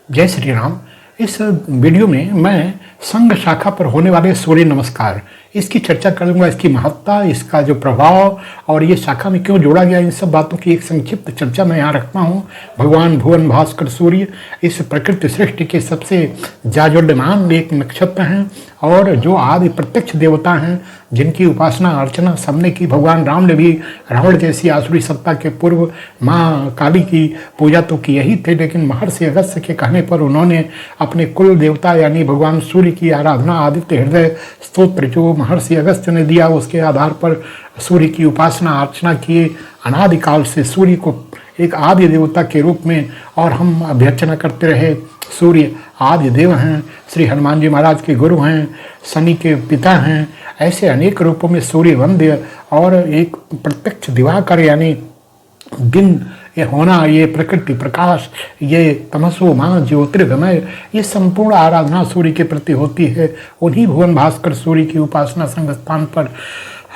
जय श्री राम। इस वीडियो में मैं संघ शाखा पर होने वाले सूर्य नमस्कार इसकी चर्चा करूंगा, इसकी महत्ता, इसका जो प्रभाव और ये शाखा में क्यों जोड़ा गया, इन सब बातों की एक संक्षिप्त चर्चा मैं यहाँ रखता हूँ। भगवान भुवन भास्कर सूर्य इस प्रकृति सृष्टि के सबसे जाज्वल्यमान एक नक्षत्र हैं और जो आदि प्रत्यक्ष देवता हैं, जिनकी उपासना अर्चना सबने की। भगवान राम ने भी रावण जैसी आसुरी सत्ता के पूर्व माँ काली की पूजा तो की यही थे, लेकिन महर्षि अगस्त्य के कहने पर उन्होंने अपने कुल देवता यानी भगवान सूर्य की आराधना आदित्य हृदय स्तोत्र जो महर्षि अगस्त्य ने दिया, उसके आधार पर सूर्य की उपासना अर्चना किए। अनादिकाल से सूर्य को एक आदि देवता के रूप में और हम अभ्यर्चना करते रहे। सूर्य आदि देव हैं, श्री हनुमान जी महाराज के गुरु हैं, शनि के पिता हैं। ऐसे अनेक रूपों में सूर्य वंद्य और एक प्रत्यक्ष दिवाकर यानी दिन ये होना, ये प्रकृति प्रकाश, ये तमसो मां ज्योतिर्गमय, ये संपूर्ण आराधना सूर्य के प्रति होती है। उन्हीं भुवन भास्कर सूर्य की उपासना संघ स्थान पर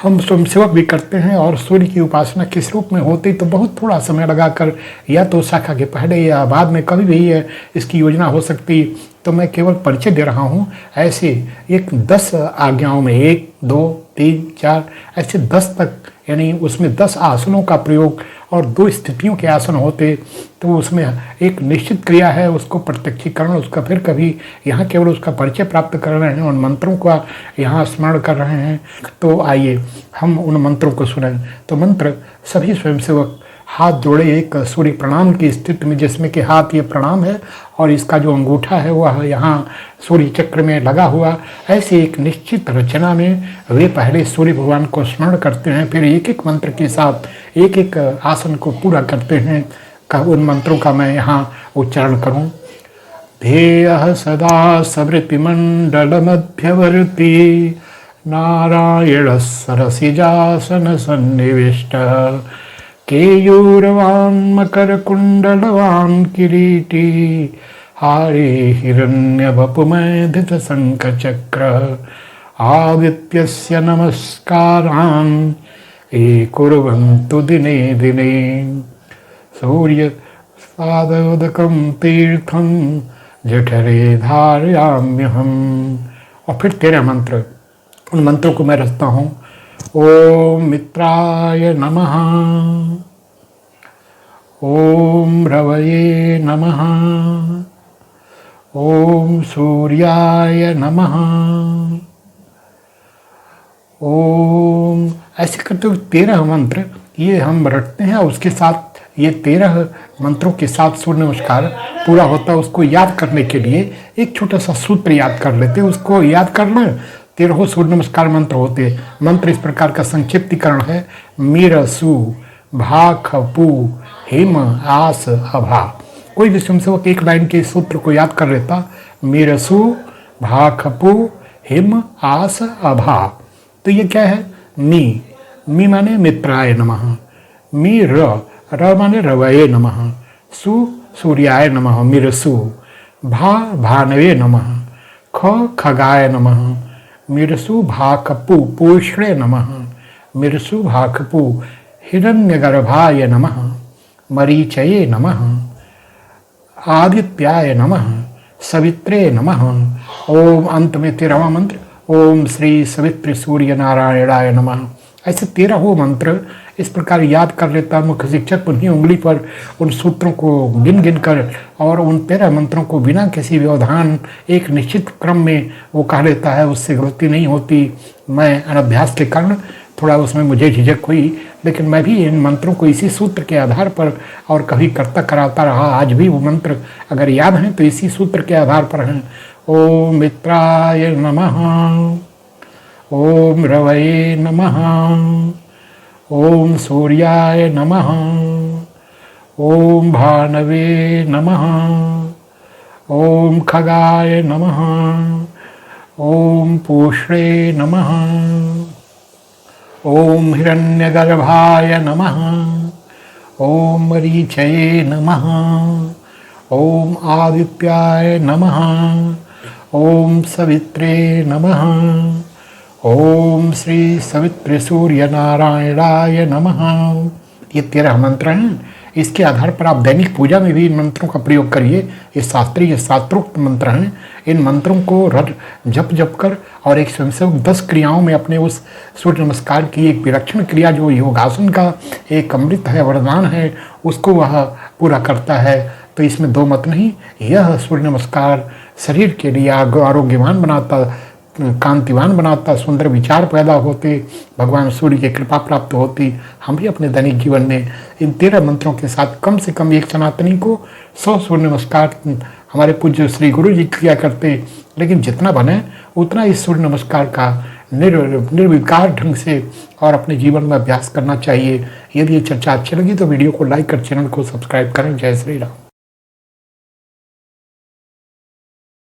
हम स्वयंसेवक भी करते हैं। और सूर्य की उपासना किस रूप में होती तो बहुत थोड़ा समय लगाकर, या तो शाखा के पहले या बाद में कभी भी है इसकी योजना हो सकती, तो मैं केवल परिचय दे रहा हूँ। ऐसे एक 10 आज्ञाओं में 1, 2, 3, 4 ऐसे 10 तक, यानी उसमें 10 आसनों का प्रयोग और 2 स्थितियों के आसन होते, तो उसमें एक निश्चित क्रिया है, उसको प्रत्यक्षीकरण, उसका फिर कभी यहाँ केवल उसका परिचय प्राप्त कर रहे हैं, उन मंत्रों का यहाँ स्मरण कर रहे हैं। तो आइए हम उन मंत्रों को सुनें। तो मंत्र सभी स्वयंसेवक हाथ जोड़े एक सूर्य प्रणाम की स्थिति में, जिसमें कि हाथ ये प्रणाम है और इसका जो अंगूठा है वह यहाँ सूर्य चक्र में लगा हुआ, ऐसे एक निश्चित रचना में वे पहले सूर्य भगवान को स्मरण करते हैं, फिर एक एक मंत्र के साथ एक एक आसन को पूरा करते हैं। उन मंत्रों का मैं यहाँ उच्चारण करूँ। ध्येयः सदा स्मृतिमण्डल मध्यवर्ती नारायण सरसिजासन सन्निविष्टः केयूरवान् मकरकुण्डलवान् किरीटी हारे हिरण्यवपुमैधितशङ्खचक्रः आदित्यस्य नमस्कारान् ये कुर्वन्तु दिने दिने सूर्य सादोदकं तीर्थं जठरे धारयाम्यहम्। और फिर 13 मंत्र, उन मंत्रों को मैं रचता हूँ। ओम मित्राय नमः, ओम रवये नमः, ओम सूर्याय नमः, ओम, ऐसे करते हुए 13 मंत्र ये हम रटते हैं। और उसके साथ ये 13 मंत्रों के साथ सूर्य नमस्कार पूरा होता है। उसको याद करने के लिए एक छोटा सा सूत्र याद कर लेते हैं। उसको याद करना 13 सूर्य नमस्कार मंत्र होते हैं। मंत्र इस प्रकार का संक्षिप्तीकरण है। मीरसु भा खपू हिम आस अभा। कोई भी स्वयंसेवक एक लाइन के सूत्र को याद कर लेता। मीरसु भा खपू हिम आस अभा। तो ये क्या है? मी माने मित्राय नमः, मी र माने रवये नमः, सु सूर्याय नमः, मीरसु भा भानवे नमः, ख खगाय नमः, मीरसु भाकपु पूष्णे नमः, मीरसु भाकपु हिरण्यगर्भाय नमः, मरीचये नमः, आदित्याय नमः, सवित्रे नमः। ओम अंत में 13वां मंत्र ओम श्री सवित्र सूर्य नारायणाय नमः। ऐसे 13 मंत्र इस प्रकार याद कर लेता मुख्य शिक्षक उन्हीं उंगली पर उन सूत्रों को गिन गिन कर और उन 13 मंत्रों को बिना किसी व्यवधान एक निश्चित क्रम में वो कह लेता है। उससे गलती नहीं होती। मैं अनभ्यास के कारण थोड़ा उसमें मुझे झिझक हुई, लेकिन मैं भी इन मंत्रों को इसी सूत्र के आधार पर और कभी करता कराता रहा। आज भी वो मंत्र अगर याद हैं तो इसी सूत्र के आधार पर हैं। ओम मित्राय नमः, ओम रवये नमः, ओम सूर्याय नमः, ओम भानवे नमः, ओम खगाय नमः, ओम पूष्णे नमः, ओम हिरण्यगर्भाय नमः, ओम मरीचये नमः, ओम आदित्याय नमः, ओम सवित्रे नमः, ओम श्री सवित्र सूर्य नारायणाय नमः। ये 13 मंत्र हैं। इसके आधार पर आप दैनिक पूजा में भी इन मंत्रों का प्रयोग करिए। ये शास्त्रीय शास्त्रोक्त मंत्र हैं। इन मंत्रों को जप जप कर और एक स्वयंसेवक 10 क्रियाओं में अपने उस सूर्य नमस्कार की एक विलक्षण क्रिया जो योगासन का एक अमृत है, वरदान है, उसको वह पूरा करता है। तो इसमें दो मत नहीं, यह सूर्य नमस्कार शरीर के लिए आरोग्यवान बनाता, कांतिवान बनाता, सुंदर विचार पैदा होते, भगवान सूर्य की कृपा प्राप्त होती। हम भी अपने दैनिक जीवन में इन 13 मंत्रों के साथ कम से कम एक सनातनी को 100 सूर्य नमस्कार हमारे पूज्य श्री गुरु जी किया करते, लेकिन जितना बने उतना इस सूर्य नमस्कार का निर्विकार ढंग से और अपने जीवन में अभ्यास करना चाहिए। यदि ये चर्चा अच्छी लगी तो वीडियो को लाइक कर चैनल को सब्सक्राइब करें। जय श्री राम।